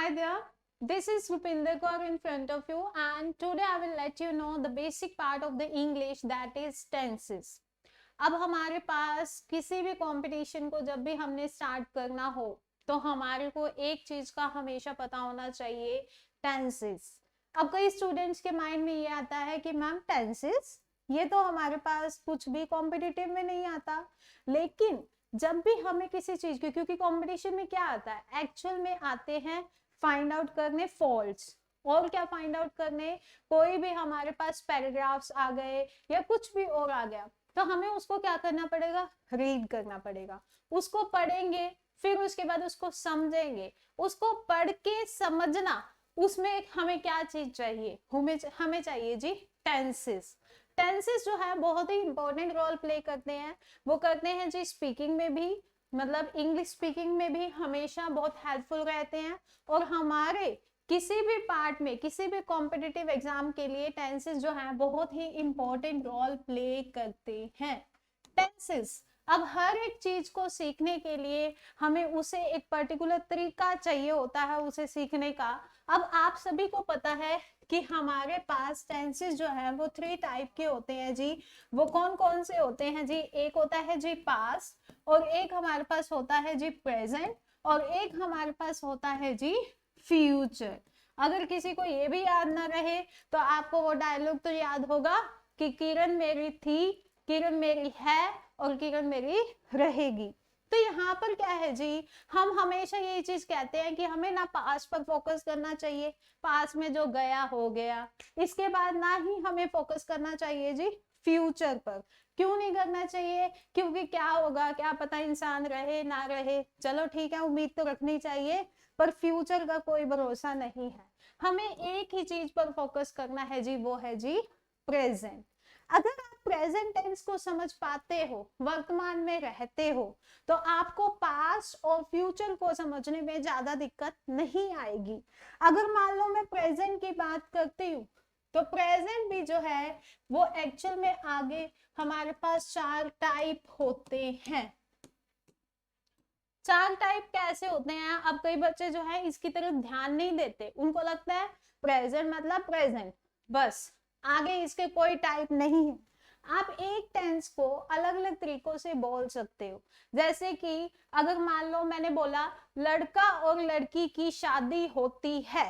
Hi there, this is Rupinder Kaur in front of you and today I will let you know the basic part of the English that is tenses. अब हमारे पास किसी भी competition को जब भी हमने start करना हो तो हमारे को एक चीज का हमेशा पता होना चाहिए, टेंसेस. अब कई स्टूडेंट्स के माइंड में ये आता है कि मैम टेंसेस ये तो हमारे पास कुछ भी कॉम्पिटिटिव में नहीं आता, लेकिन जब भी हमें किसी चीज की, क्योंकि कंपटीशन में क्या आता है, एक्चुअल में आते हैं फाइंड आउट करने फॉल्ट्स. और क्या फाइंड आउट करने, कोई भी हमारे पास पैराग्राफ्स आ गए या कुछ भी और आ गया तो हमें उसको क्या करना पड़ेगा, रीड करना पड़ेगा. उसको पढ़ेंगे, फिर उसके बाद उसको समझेंगे. उसको पढ़ के समझना, उसमें हमें क्या चीज चाहिए, हमें चाहिए जी टेंसेस. टेंसेस जो है बहुत ही इंपॉर्टेंट रोल प्ले करते हैं. वो करते हैं जी स्पीकिंग में भी, मतलब इंग्लिश स्पीकिंग में भी हमेशा बहुत हेल्पफुल रहते हैं. और हमारे किसी भी पार्ट में, किसी भी कॉम्पिटिटिव एग्जाम के लिए टेंसेस जो है बहुत ही इंपॉर्टेंट रोल प्ले करते हैं. टेंसेस, अब हर एक चीज को सीखने के लिए हमें उसे एक पर्टिकुलर तरीका चाहिए होता है उसे सीखने का. अब आप सभी को पता है कि हमारे पास टेंसेस जो है वो 3 टाइप के होते हैं जी. वो कौन कौन से होते हैं जी, एक होता है जी पास्ट, और एक हमारे पास होता है जी प्रेजेंट, और एक हमारे पास होता है जी फ्यूचर. अगर किसी को ये भी याद ना रहे तो आपको वो डायलॉग तो याद होगा कि किरण मेरी थी, किरण मेरी है और किरण मेरी रहेगी. तो यहाँ पर क्या है जी, हम हमेशा यही चीज कहते हैं कि हमें ना पास्ट पर फोकस करना चाहिए, पास्ट में जो गया हो गया. इसके बाद ना ही हमें फोकस करना चाहिए जी फ्यूचर पर. क्यों नहीं करना चाहिए, क्योंकि क्या होगा क्या पता इंसान रहे ना रहे. चलो ठीक है, उम्मीद तो रखनी चाहिए, पर फ्यूचर का कोई भरोसा नहीं है. हमें एक ही चीज पर फोकस करना है जी, वो है जी प्रेजेंट. अगर आप प्रेजेंट टेंस को समझ पाते हो, वर्तमान में रहते हो, तो आपको पास्ट और फ्यूचर को समझने में ज्यादा दिक्कत नहीं आएगी. अगर मान लो मैं प्रेजेंट की बात करती हूँ तो प्रेजेंट भी जो है वो एक्चुअल में आगे हमारे पास 4 टाइप होते हैं. 4 टाइप कैसे होते हैं, अब कई बच्चे जो है इसकी तरफ ध्यान नहीं देते. उनको लगता है प्रेजेंट मतलब प्रेजेंट बस, आगे इसके कोई टाइप नहीं है. आप एक टेंस को अलग अलग तरीकों से बोल सकते हो. जैसे कि अगर मान लो मैंने बोला लड़का और लड़की की शादी होती है,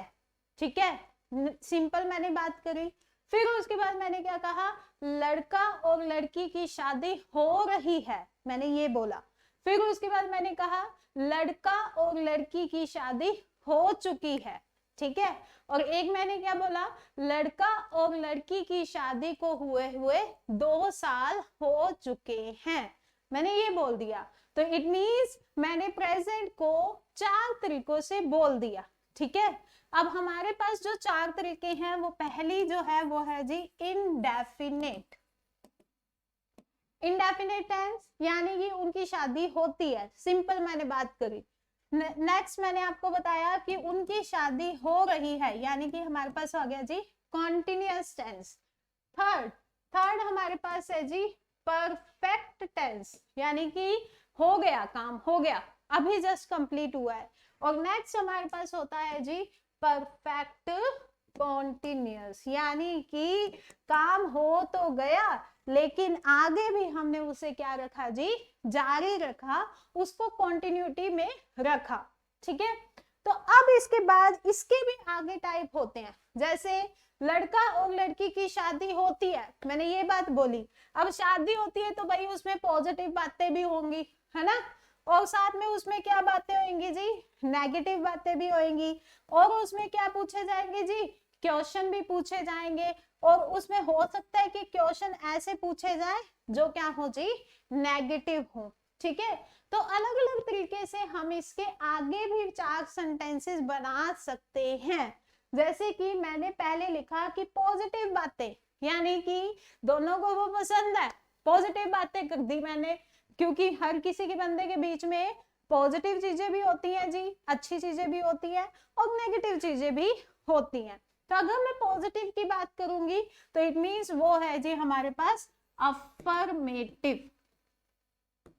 ठीक है, सिंपल मैंने बात करी. फिर उसके बाद मैंने क्या कहा, लड़का और लड़की की शादी हो रही है, मैंने ये बोला. फिर उसके बाद मैंने कहा लड़का और लड़की की शादी हो चुकी है, ठीक है. और एक मैंने क्या बोला, लड़का और लड़की की शादी को हुए 2 साल हो चुके हैं, मैंने ये बोल दिया. तो इट मींस मैंने प्रेजेंट को 4 तरीकों से बोल दिया, ठीक है. अब हमारे पास जो 4 तरीके हैं, वो पहली जो है वो है जी इनडेफिनेट. इनडेफिनेट टेंस यानी कि उनकी शादी होती है, सिंपल मैंने बात करी. नेक्स्ट मैंने आपको बताया कि उनकी शादी हो रही है, यानी कि हमारे पास आ गया जी कॉन्टिन्यूअस टेंस. थर्ड हमारे पास है जी परफेक्ट टेंस, यानी कि हो गया, काम हो गया, अभी जस्ट कंप्लीट हुआ है. और नेक्स्ट हमारे पास होता है जी परफेक्ट कॉन्टिन्यूअस, यानी कि काम हो तो गया लेकिन आगे भी हमने उसे क्या रखा जी, जारी रखा, उसको कंटिन्यूटी में रखा, ठीक है. तो अब इसके बाद इसके भी आगे टाइप होते हैं. जैसे लड़का और लड़की की शादी होती है, मैंने ये बात बोली. अब शादी होती है तो भाई उसमें पॉजिटिव बातें भी होंगी, है ना, और साथ में उसमें क्या बातें होंगी जी, नेगेटिव बातें भी होंगी. और उसमें क्या पूछे जाएंगे जी, क्वेश्चन भी पूछे जाएंगे. और उसमें हो सकता है कि क्वेश्चन ऐसे पूछे जाए जो क्या हो जी, नेगेटिव हो, ठीक है. तो अलग अलग तरीके से हम इसके आगे भी 4 सेंटेंसेस बना सकते हैं. जैसे कि मैंने पहले लिखा कि पॉजिटिव बातें, यानी कि दोनों को वो पसंद है, पॉजिटिव बातें कर दी मैंने, क्योंकि हर किसी के बंदे के बीच में पॉजिटिव चीजें भी होती हैं जी, अच्छी चीजें भी होती हैं और नेगेटिव चीजें भी होती हैं. तो अगर मैं पॉजिटिव की बात करूंगी तो इट मींस वो है जी हमारे पास अफर्मेटिव,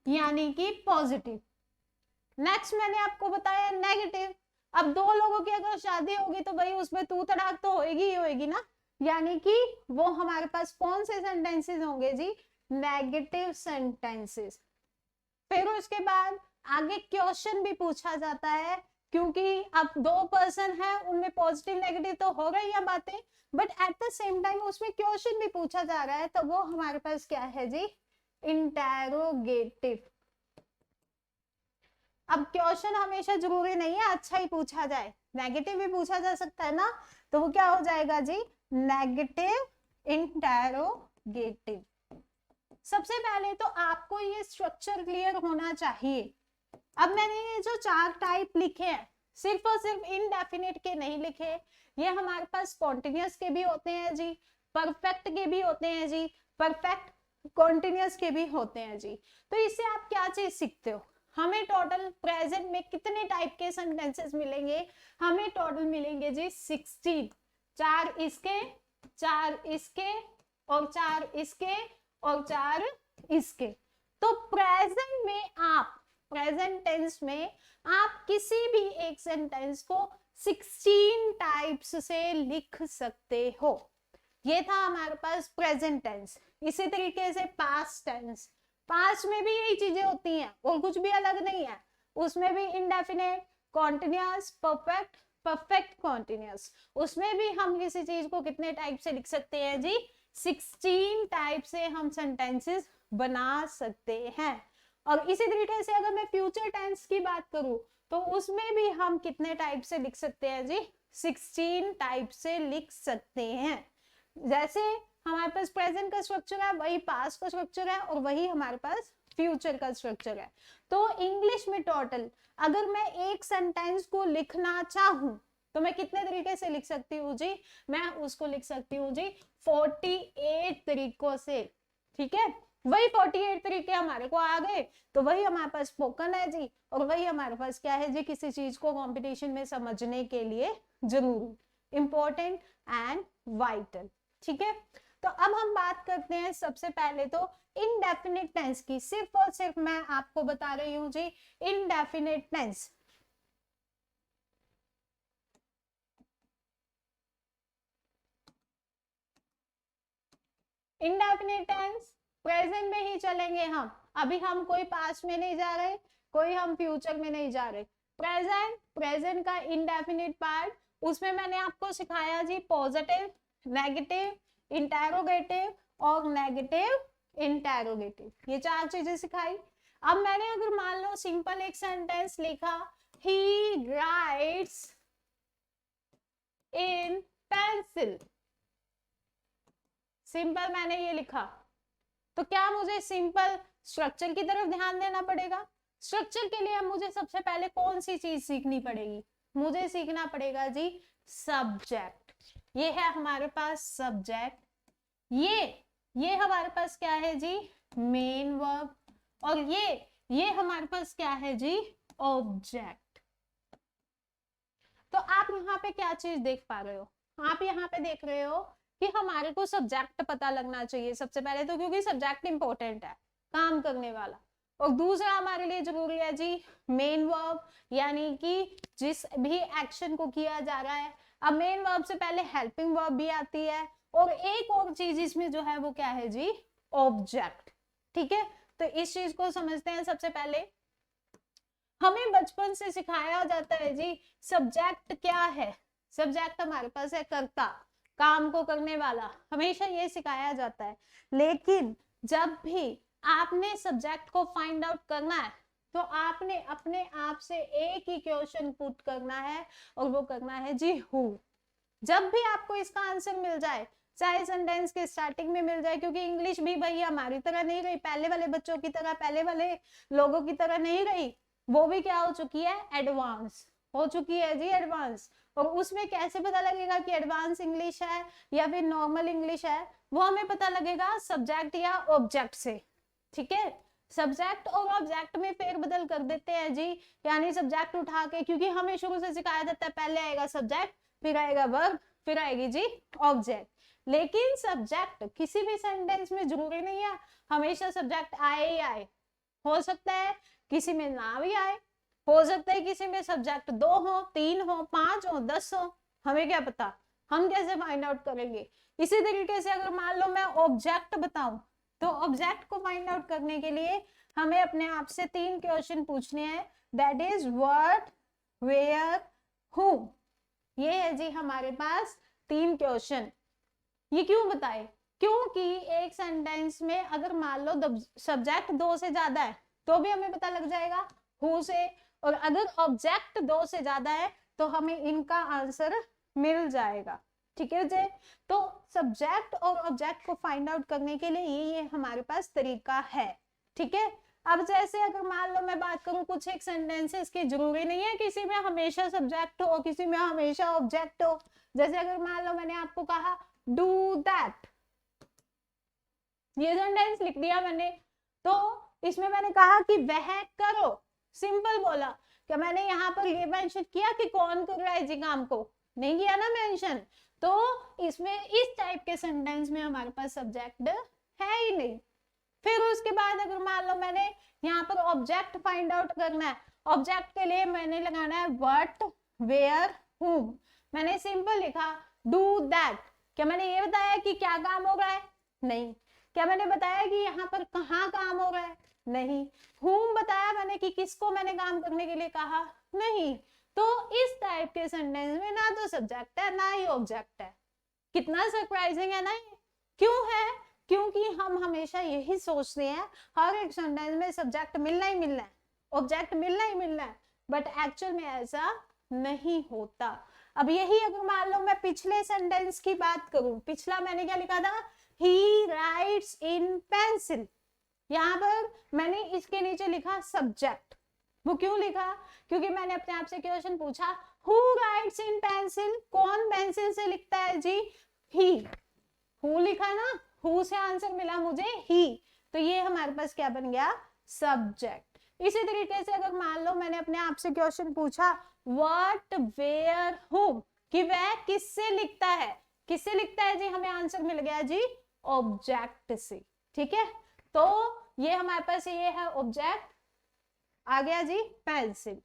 यानी कि पॉजिटिव. नेक्स्ट मैंने आपको बताया नेगेटिव. अब दो लोगों की अगर शादी होगी तो भाई उसमें तू तड़ाक तो होएगी ही होएगी ना, यानी कि वो हमारे पास कौन से सेंटेंसेस होंगे जी, नेगेटिव सेंटेंसेस। फिर उसके बाद आगे क्वेश्चन भी पूछा जाता है, क्योंकि अब दो पर्सन है उनमें पॉजिटिव नेगेटिव तो हो रही है बातें, but at the same time उसमें क्वेश्चन भी पूछा जा रहा है, तो वो हमारे पास क्या है जी, इंटेरोगेटिव। अब क्वेश्चन हमेशा जरूरी नहीं है अच्छा ही पूछा जाए, नेगेटिव भी पूछा जा सकता है ना, तो वो क्या हो जाएगा जी, नेगेटिव इंटेरोगेटिव। सबसे पहले तो आपको ये स्ट्रक्चर क्लियर होना चाहिए। अब मैंने ये जो चार टाइप लिखे हैं सिर्फ और सिर्फ इनडेफिनिट के नहीं लिखे, ये हमारे पास कॉन्टिन्यूस के भी होते हैं जी, परफेक्ट के भी होते हैं जी, परफेक्ट कॉन्टिन्यूस के भी होते हैं जी। तो इससे आप क्या चीज सीखते हो, हमें टोटल प्रेजेंट में कितने टाइप के सेंटेंसेस मिलेंगे, हमें टोटल मिलेंगे जी 16, चार इसके, चार इसके, और चार इसके, और चार इसके। तो प्रेजेंट में आप, प्रेजेंट टेंस में आप किसी भी एक सेंटेंस को 16 टाइप्स से लिख सकते हो। ये था हमारे पास प्रेजेंट टेंस। इसी तरीके से पास्ट टेंस, पास्ट में भी यही चीजें होती हैं और कुछ भी अलग नहीं है, उसमें भी indefinite, continuous, perfect, perfect continuous, उसमें भी हम किसी चीज को कितने टाइप से लिख सकते हैं जी, 16 टाइप से हम सेंटेंसेस बना सकते हैं। और इसी तरीके से अगर मैं फ्यूचर टेंस की बात करूं तो उसमें भी हम कितने टाइप से लिख सकते हैं जी, 16 टाइप से लिख सकते हैं। जैसे हमारे पास प्रेजेंट का स्ट्रक्चर है वही पास्ट का स्ट्रक्चर है और वही हमारे पास फ्यूचर का स्ट्रक्चर है। तो इंग्लिश में टोटल अगर मैं एक सेंटेंस को लिखना चाहूं तो मैं कितने तरीके से लिख सकती हूँ जी, मैं उसको लिख सकती हूँ जी 48 तरीकों से। ठीक है, वही 48 तरीके हमारे को आ गए तो वही हमारे पास स्पोकन है जी, और वही हमारे पास क्या है जी, किसी चीज को कंपटीशन में समझने के लिए जरूरी, इंपॉर्टेंट एंड वाइटल। ठीक है, तो अब हम बात करते हैं सबसे पहले तो इनडेफिनिट टेंस की। सिर्फ और सिर्फ मैं आपको बता रही हूँ जी indefinite tense. Indefinite tense present में ही चलेंगे हम, अभी हम कोई पास्ट में नहीं जा रहे, कोई हम फ्यूचर में नहीं जा रहे। प्रेजेंट, प्रेजेंट का इनडेफिनिट पार्ट, उसमें मैंने आपको सिखाया जी पॉजिटिव, नेगेटिव, इंटेरोगेटिव और नेगेटिव इंटेरोगेटिव, ये चार चीजें सिखाई। अब मैंने अगर मान लो सिंपल एक सेंटेंस लिखा, ही राइट्स इन पेंसिल, सिंपल मैंने ये लिखा, तो क्या मुझे सिंपल स्ट्रक्चर की तरफ ध्यान देना पड़ेगा? स्ट्रक्चर के लिए मुझे सबसे पहले कौन सी चीज सीखनी पड़ेगी? मुझे सीखना पड़ेगा जी सब्जेक्ट। ये है हमारे पास सब्जेक्ट, ये हमारे पास क्या है जी, मेन वर्ब, और ये हमारे पास क्या है जी, ऑब्जेक्ट। तो आप यहाँ पे क्या चीज देख पा रहे हो? आप यहाँ पे देख रहे हो कि हमारे को सब्जेक्ट पता लगना चाहिए सबसे पहले तो, क्योंकि सब्जेक्ट इंपॉर्टेंट है, काम करने वाला। और दूसरा हमारे लिए जरूरी है जी मेन वर्ब, यानी कि जिस भी एक्शन को किया जा रहा है। अब मेन वर्ब से पहले हेल्पिंग वर्ब भी आती है, और एक और चीज इसमें जो है वो क्या है जी, ऑब्जेक्ट। ठीक है, तो इस चीज को समझते हैं। सबसे पहले हमें बचपन से सिखाया जाता है जी सब्जेक्ट क्या है, सब्जेक्ट हमारे पास है कर्ता, काम को करने वाला, हमेशा ये सिखाया जाता है। लेकिन जब भी आपने सब्जेक्ट को फाइंड आउट करना है तो आपने अपने आप से एक ही क्वेश्चन पुट करना है, और वो करना है जी हु। जब भी आपको इसका आंसर मिल जाए, चाहे सेंटेंस के स्टार्टिंग में मिल जाए, क्योंकि इंग्लिश भी भाई हमारी तरह नहीं रही, पहले वाले बच्चों की तरह, पहले वाले लोगों की तरह नहीं रही, वो भी क्या हो चुकी है, एडवांस हो चुकी है जी, एडवांस। और उसमें कैसे पता लगेगा कि एडवांस इंग्लिश है या फिर नॉर्मल इंग्लिश है, वो हमें पता लगेगा सब्जेक्ट या ऑब्जेक्ट से। ठीक है, सब्जेक्ट और ऑब्जेक्ट में फेरबदल कर देते हैं जी, यानी सब्जेक्ट उठा के, क्योंकि हमें शुरू से सिखाया जाता है पहले आएगा सब्जेक्ट, फिर आएगा वर्ब, फिर आएगी जी ऑब्जेक्ट। लेकिन सब्जेक्ट किसी भी सेंटेंस में जरूरी नहीं है हमेशा सब्जेक्ट आए ही आए, हो सकता है किसी में ना भी आए, हो सकता है किसी में सब्जेक्ट 2 हो, 3 हो, 5 हो, 10 हो, हमें क्या पता, हम कैसे फाइंड आउट करेंगे। इसी तरीके से अगर मान लो मैं ऑब्जेक्ट बताऊं, तो ऑब्जेक्ट को फाइंड आउट करने के लिए हमें अपने आप से 3 क्वेश्चन पूछने हैं, that is what, where, who. ये है जी हमारे पास 3 क्वेश्चन। ये क्यों बताए, क्योंकि एक सेंटेंस में अगर मान लो सब्जेक्ट 2 से ज्यादा है तो भी हमें पता लग जाएगा हु से, और अगर ऑब्जेक्ट 2 से ज्यादा है तो हमें इनका आंसर मिल जाएगा। ठीक है जी। तो सब्जेक्ट और ऑब्जेक्ट को फाइंड आउट करने के लिए ये हमारे पास तरीका है। ठीक है। अब जैसे अगर मान लो मैं बात करूं कुछ एक सेंटेंसेस की, जरूरी नहीं है किसी में हमेशा सब्जेक्ट हो, किसी में हमेशा ऑब्जेक्ट हो। जैसे अगर मान लो मैंने आपको कहा डू दैट, ये सेंटेंस लिख दिया मैंने, तो इसमें मैंने कहा कि वह करो, सिंपल बोला। क्या मैंने यहाँ पर ये मेंशन किया कि कौन कर रहा है जी काम को, नहीं किया ना मेंशन। तो इसमें इस टाइप के सेंटेंस में हमारे पास सब्जेक्ट है ही नहीं। फिर उसके बाद अगर मान लो मैंने यहाँ पर ऑब्जेक्ट फाइंड आउट करना है, ऑब्जेक्ट के लिए मैंने लगाना है व्हाट, वेयर, हुम। मैंने सिंपल लिखा डू दैट। क्या मैंने ये बताया कि क्या काम हो रहा है, नहीं। क्या मैंने बताया कि यहाँ पर कहाँ काम हो रहा है, नहीं। हुम बताया मैंने कि किसको मैंने काम करने के लिए कहा, नहीं। तो इस टाइप के सेंटेंस में ना तो सब्जेक्ट है ना ही ऑब्जेक्ट है। कितना सरप्राइजिंग है ना ये। क्यों है, क्योंकि हम हमेशा यही सोचते हैं हर एक सेंटेंस में सब्जेक्ट मिलना ही मिलना है, ऑब्जेक्ट मिलना ही मिलना है, बट एक्चुअल में ऐसा नहीं होता। अब यही अगर मान लो मैं पिछले सेंटेंस की बात करूं, पिछला मैंने क्या लिखा था, ही राइट्स इन पेंसिल। यहाँ पर मैंने इसके नीचे लिखा सब्जेक्ट। वो क्यों लिखा, क्योंकि मैंने अपने आप से क्वेश्चन पूछा हु राइट्स इन पेंसिल, कौन पेंसिल से लिखता है जी, ही। हु लिखा ना, हु से आंसर मिला मुझे ही, तो ये हमारे पास क्या बन गया, सब्जेक्ट। इसी तरीके से अगर मान लो मैंने अपने आप से क्वेश्चन पूछा व्हाट, वेयर, हुम, कि वह किससे लिखता है, किससे लिखता है जी, हमें आंसर मिल गया जी ऑब्जेक्ट से। ठीक है। तो ये हमारे पास ये है ऑब्जेक्ट, आ गया जी पेंसिल।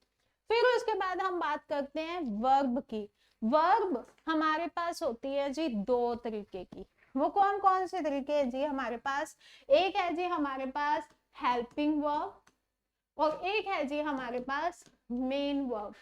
फिर उसके बाद हम बात करते हैं वर्ब की। वर्ब हमारे पास होती है जी 2 तरीके की। वो कौन कौन से तरीके हैं जी हमारे पास, एक है जी हमारे पास हेल्पिंग वर्ब, और एक है जी हमारे पास मेन वर्ब।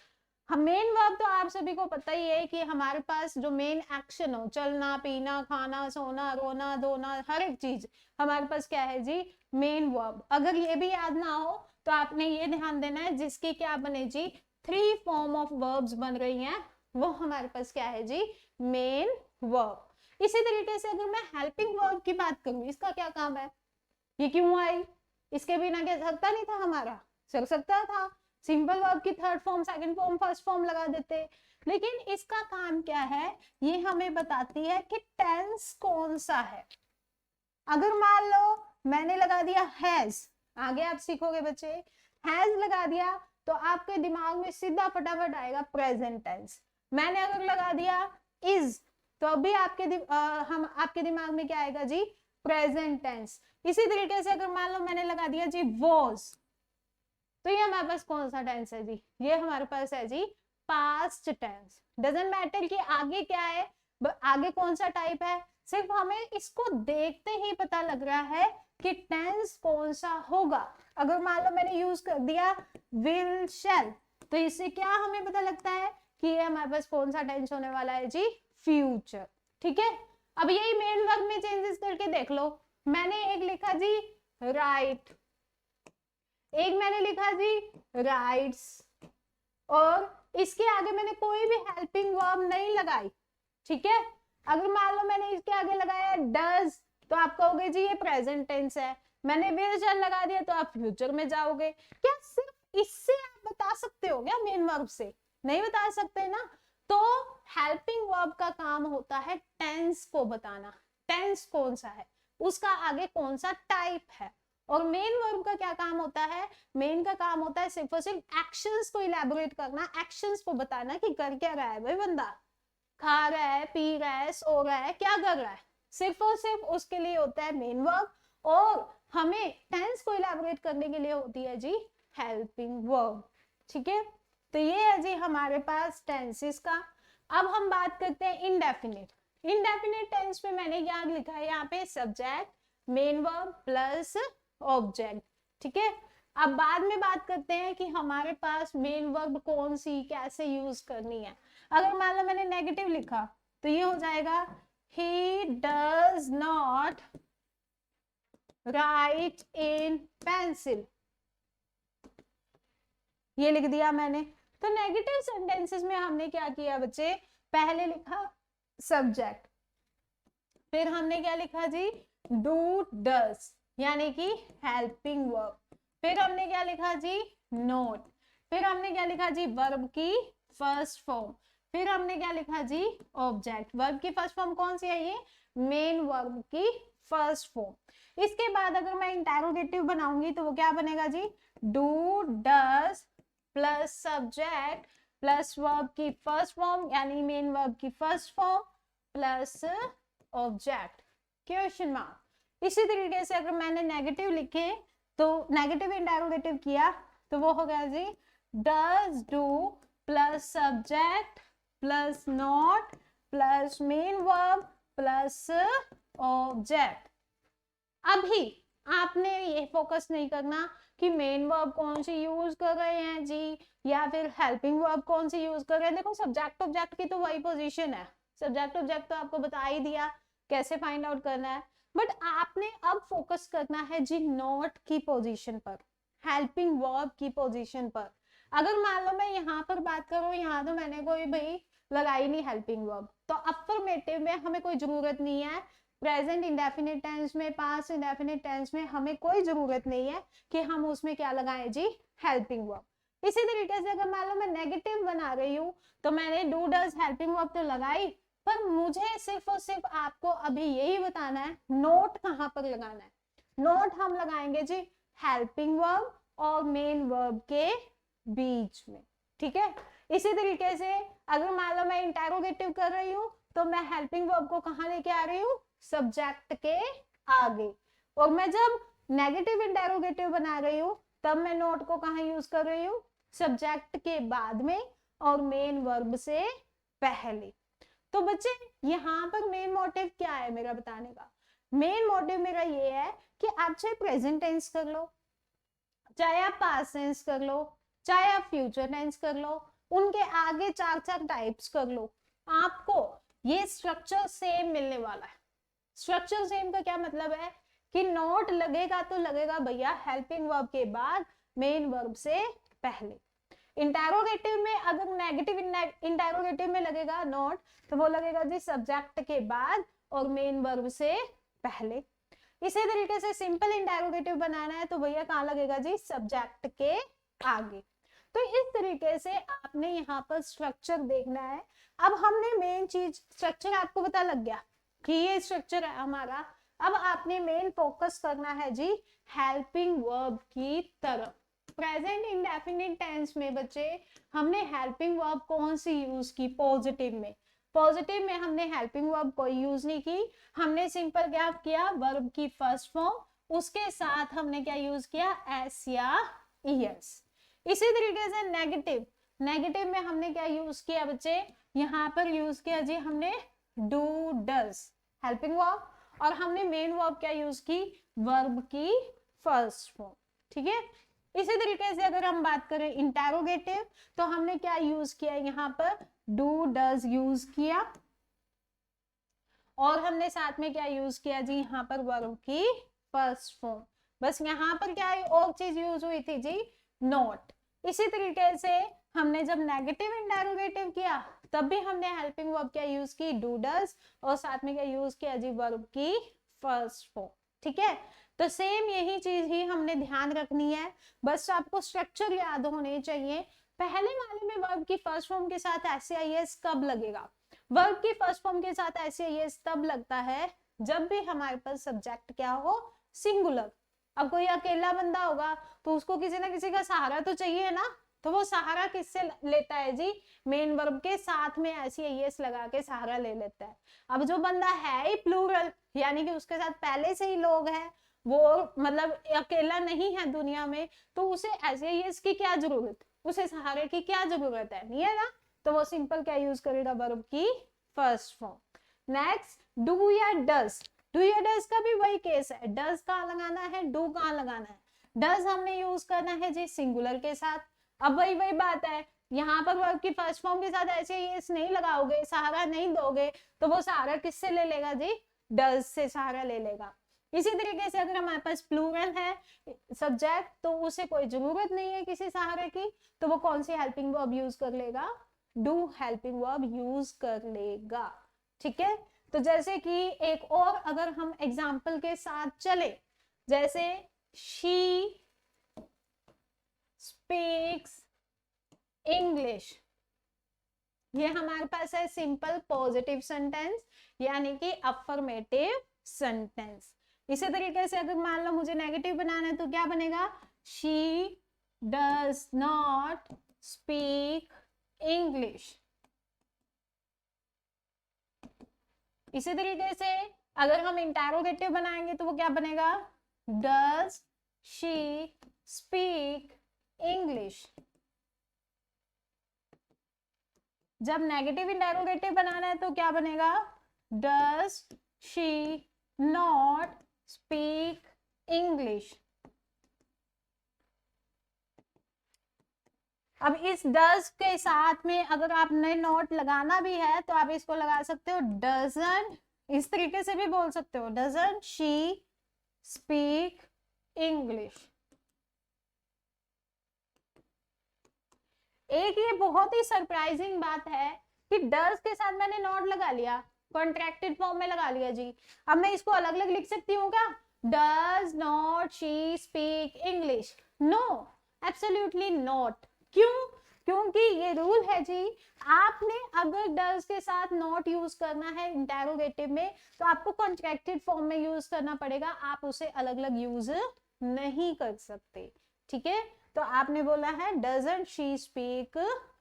हम मेन वर्ब तो आप सभी को पता ही है कि हमारे पास जो मेन एक्शन हो, चलना, पीना, खाना, सोना, रोना, धोना, हर एक चीज हमारे पास क्या है जी, मेन वर्ब। अगर ये भी याद ना हो तो आपने ये ध्यान देना है, जिसकी क्या बने जी, 3 फॉर्म ऑफ वर्ब्स बन रही हैं, वो हमारे पास क्या है जी, मेन वर्ब। इसी तरीके से अगर मैं हेल्पिंग वर्ब की बात करूं, इसका क्या काम है, ये क्यों आई, इसके बिना क्या सकता नहीं था हमारा, चल सकता था, सिंपल वर्ब की 3rd form, 2nd form, 1st form लगा देते। लेकिन इसका काम क्या है, ये हमें बताती है कि टेंस कौन सा है। अगर मान लो मैंने लगा दिया हैज, आगे आप सीखोगे बच्चे, हैज लगा दिया तो आपके दिमाग में सीधा फटाफट आएगा प्रेजेंट टेंस। मैंने अगर लगा दिया इज, तो अभी आपके दिमाग में क्या आएगा जी, प्रेजेंट टेंस। इसी तरीके से अगर मान लो मैंने लगा दिया जी वॉज, तो ये हमारे पास कौन सा टेंस है जी, ये हमारे पास है जी पास्ट टेंस। डजंट मैटर कि आगे क्या है, आगे कौन सा टाइप है, सिर्फ हमें इसको देखते ही पता लग रहा है कि टेंस कौन सा होगा। अगर मान लो मैंने यूज कर दिया विल, शैल, तो इससे क्या हमें पता लगता है कि ये हमारे पास कौन सा टेंस होने वाला है जी, फ्यूचर। ठीक है। अब यही मेन वर्ब में चेंजेस करके देख लो, मैंने एक लिखा जी राइट, एक मैंने लिखा जी राइट्स, और इसके आगे मैंने कोई भी हेल्पिंग वर्ब नहीं लगाई। ठीक है। अगर मान लो मैंने इसके आगे लगाया डज, तो आप कहोगे जी ये प्रेजेंट टेंस है। मैंने विल शैल लगा दिया तो आप फ्यूचर में जाओगे। क्या सिर्फ इससे आप बता सकते हो क्या मेन वर्ब से, नहीं बता सकते ना। तो हेल्पिंग वर्ब का काम होता है टेंस को बताना, टेंस कौन सा है, उसका आगे कौन सा टाइप है। और मेन वर्ब का क्या काम होता है, मेन का काम होता है सिर्फ और सिर्फ एक्शंस को इलेबोरेट करना, एक्शंस को बताना कि कर क्या रहा है भाई बंदा, खा रहा है, पी रहा है, सो रहा है, क्या कर रहा है, सिर्फ और सिर्फ उसके लिए होता है मेन वर्ब। और हमें टेंस को इलेबोरेट करने के लिए होती है जी हेल्पिंग वर्ब। ठीक है, तो ये है जी हमारे पास टेंसेस का। अब हम बात करते हैं इनडेफिनिट। इनडेफिनिट टेंस में मैंने क्या लिखा है यहाँ पे, subject, main verb plus object. ठीक है, अब बाद में बात करते हैं कि हमारे पास मेन वर्ब कौन सी कैसे यूज करनी है। अगर मान लो मैंने नेगेटिव लिखा तो ये हो जाएगा he does not write in pencil, ये लिख दिया मैंने। तो नेगेटिव सेंटेंसेस में हमने क्या किया बच्चे, पहले लिखा सब्जेक्ट, फिर हमने क्या लिखा जी, डू डस यानी कि हेल्पिंग वर्ब, फिर हमने क्या लिखा जी, नोट, फिर हमने क्या लिखा जी, वर्ब की फर्स्ट फॉर्म, फिर हमने क्या लिखा जी, ऑब्जेक्ट। वर्ब की फर्स्ट फॉर्म कौन सी है, ये मेन वर्ब की फर्स्ट फॉर्म। इसके बाद अगर मैं इंटेरोगेटिव बनाऊंगी तो वो क्या बनेगा जी, do does plus subject plus verb की फर्स्ट फॉर्म यानी मेन वर्ब की first form plus object question mark. इसी तरीके से अगर मैंने नेगेटिव लिखे तो नेगेटिव इंटेरोगेटिव किया तो वो हो गया जी, does do plus subject plus not plus main verb plus object. अभी आपने ये फोकस नहीं करना कि मेन वर्ब कौन सी यूज कर रहे हैं जी या फिर हेल्पिंग वर्ब कौन सी यूज कर रहे हैं। देखो सब्जेक्ट ऑब्जेक्ट की तो वही पोजीशन है, सब्जेक्ट ऑब्जेक्ट तो आपको बता ही दिया कैसे फाइंड आउट करना है, बट आपने अब फोकस करना है जी नॉट की पोजीशन पर, हेल्पिंग वर्ब की पोजीशन पर। अगर मान लो मैं यहाँ पर बात करूँ, यहाँ तो मैंने कोई भाई लगाई नहीं हेल्पिंग वर्ब, तो अफर्मेटिव में हमें कोई जरूरत नहीं है, प्रेजेंट इंडेफिनिट टेंस में, पास्ट इंडेफिनिट टेंस में हमें कोई जरूरत नहीं है कि हम उसमें क्या लगाएं जी, हेल्पिंग वर्ब। इसी तरीके से अगर मान लो मैं नेगेटिव बना रही हूँ तो मैंने डू डज हेल्पिंग वर्ब तो लगाई, पर मुझे सिर्फ और सिर्फ आपको अभी यही बताना है नोट कहां पर लगाना है। नोट हम लगाएंगे जी हेल्पिंग वर्ब और मेन वर्ब के बीच में। ठीक है, इसी तरीके से अगर मान लो मैं इंटेरोगेटिव कर रही हूँ तो मैं हेल्पिंग वर्ब को कहां लेके आ रही हूँ, सब्जेक्ट के आगे, और मैं जब नेगेटिव इंटेरोगेटिव बना रही हूँ तब मैं नोट को कहां यूज कर रही हूँ, सब्जेक्ट के बाद में और मेन वर्ब से पहले। तो बच्चे यहाँ पर मेन मोटिव क्या है मेरा बताने का, मेन मोटिव मेरा ये है कि आप चाहे प्रेजेंट टेंस कर लो, चाहे आप पास्ट टेंस कर लो, चाहे आप फ्यूचर टेंस कर लो, उनके आगे चार चार टाइप्स कर लो, आपको ये स्ट्रक्चर सेम मिलने वाला है। स्ट्रक्चर सेम का क्या मतलब है कि नोट लगेगा तो लगेगा भैया हेल्पिंग वर्ब के बाद मेन वर्ब से पहले। इंटेरोगेटिव में अगर नेगेटिव इंटेरोगेटिव में लगेगा नोट तो वो लगेगा जी सब्जेक्ट के बाद और मेन वर्ब से पहले। इसी तरीके से सिंपल इंटेरोगेटिव बनाना है तो भैया कहाँ लगेगा जी, सब्जेक्ट के आगे। तो इस तरीके से आपने यहाँ पर स्ट्रक्चर देखना है। अब हमने मेन चीज स्ट्रक्चर आपको पता लग गया कि ये स्ट्रक्चर है हमारा। अब आपने मेन फोकस करना है जी हेल्पिंग वर्ब की तरफ। प्रेजेंट इंडेफिनिट टेंस में बच्चे हमने हेल्पिंग वर्ब कौन सी यूज की, पॉजिटिव में। पॉजिटिव में हमने हेल्पिंग वर्ब कोई यूज नहीं की, हमने सिंपल क्या किया, वर्ब की फर्स्ट फॉर्म, उसके साथ हमने क्या यूज किया, एस या ईएस। इसी तरीके से नेगेटिव, नेगेटिव में हमने क्या यूज किया बच्चे, यहाँ पर यूज किया जी हमने डू डज हेल्पिंग वर्ब, और हमने मेन वर्ब क्या यूज की, वर्ब की फर्स्ट फॉर्म। ठीक है, इसी तरीके से अगर हम बात करें इंटेरोगेटिव तो हमने क्या यूज किया, यहाँ पर डू डज यूज किया, और हमने साथ में क्या यूज किया जी, यहाँ पर वर्ब की फर्स्ट फॉर्म। बस यहाँ पर क्या और चीज यूज हुई थी जी, नोट। इसी तरीके से हमने जब नेगेटिव इंटेरोगेटिव किया तब भी हमने हेल्पिंग वर्ब क्या यूज की, डू डज, और साथ में क्या यूज किया जी, वर्ब की फर्स्ट फॉर्म। ठीक है, तो सेम यही चीज ही हमने ध्यान रखनी है, बस आपको स्ट्रक्चर याद होने चाहिए। पहले वाले में वर्ब की फर्स्ट फॉर्म के साथ एस कब लगेगा, वर्ब की फर्स्ट फॉर्म के साथ एस तब लगता है जब भी हमारे पास सब्जेक्ट क्या हो, सिंगुलर। अब कोई अकेला बंदा होगा तो उसको किसी ना किसी का सहारा तो चाहिए ना, तो वो सहारा किससे लेता है जी, मेन वर्ब के साथ में एस लगा के सहारा ले लेता है। अब जो बंदा है ही प्लूरल यानी कि उसके साथ पहले से ही लोग हैं, वो मतलब अकेला नहीं है दुनिया में, तो उसे एस की क्या जरूरत, उसे सहारे की क्या जरूरत है, नहीं है ना, तो वो सिंपल क्या यूज करेगा, वर्ब की फर्स्ट फॉर्म। नेक्स्ट डू या डस, डू या डस का भी वही केस है, डस कहाँ लगाना है, डू कहाँ लगाना है, डस हमने यूज करना है जी सिंगुलर के साथ। अब वही वही बात है, यहाँ पर वर्ब की फर्स्ट फॉर्म के साथ ऐसे ये नहीं लगाओगे, सहारा नहीं दोगे, तो वो सहारा किससे ले लेगा जी, डस से सहारा ले लेगा। इसी तरीके से अगर हमारे पास प्लूरल है सब्जेक्ट, तो उसे कोई जरूरत नहीं है किसी सहारे की, तो वो कौन सी हेल्पिंग वर्ब यूज कर लेगा, डू हेल्पिंग वर्ब यूज कर लेगा। ठीक है, तो जैसे कि एक और अगर हम एग्जाम्पल के साथ चले, जैसे शी स्पीक्स इंग्लिश, ये हमारे पास है सिंपल पॉजिटिव सेंटेंस यानी कि अफर्मेटिव सेंटेंस। इसी तरीके से अगर मान लो मुझे नेगेटिव बनाना है तो क्या बनेगा, she does not speak English. इसी तरीके से अगर हम इंटरोगेटिव बनाएंगे तो वो क्या बनेगा, डज शी स्पीक इंग्लिश। जब नेगेटिव इंटरोगेटिव बनाना है तो क्या बनेगा, does she not speak English. अब इस डज के साथ में अगर आपने नॉट लगाना भी है तो आप इसको लगा सकते हो डजंट, इस तरीके से भी बोल सकते हो डजंट शी स्पीक इंग्लिश। एक ये बहुत ही सरप्राइजिंग बात है कि डज के साथ मैंने नॉट लगा लिया, कॉन्ट्रैक्टेड फॉर्म में लगा लिया जी, अब मैं इसको अलग अलग लिख सकती हूँ क्या, does not she speak English, no absolutely not. क्यों, क्योंकि ये रूल है जी, आपने अगर डज के साथ नॉट यूज करना है इंटरोगेटिव में तो आपको कॉन्ट्रैक्टेड फॉर्म में यूज करना पड़ेगा, आप उसे अलग अलग यूज नहीं कर सकते। ठीक है, तो आपने बोला है डजंट शी स्पीक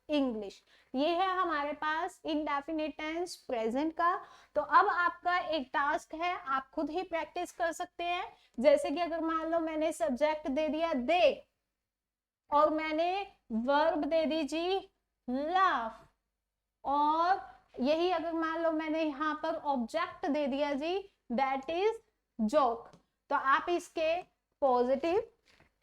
इंग्लिश, ये है हमारे पास इंडेफिनिट टेंस प्रेजेंट का। तो अब आपका एक टास्क है, आप खुद ही प्रैक्टिस कर सकते हैं। जैसे कि अगर मान लो मैंने सब्जेक्ट दे दिया दे और मैंने वर्ब दे दी जी लाफ, और यही अगर मान लो मैंने यहाँ पर ऑब्जेक्ट दे दिया जी दैट इज जोक, तो आप इसके positive,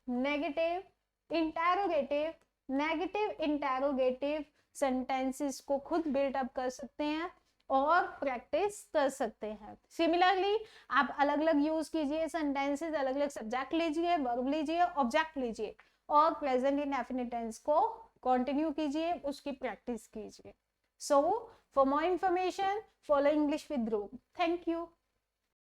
negative, interrogative, negative interrogative sentences को खुद बिल्ड अप कर सकते हैं और प्रैक्टिस कर सकते हैं। सिमिलरली आप अलग अलग यूज कीजिए सेंटेंसेस, अलग अलग सब्जेक्ट लीजिए, वर्ब लीजिए, ऑब्जेक्ट लीजिए और प्रेजेंट इंडेफिनिट टेंस को कंटिन्यू कीजिए, उसकी प्रैक्टिस कीजिए। So for more information follow English with Dhruv. Thank you.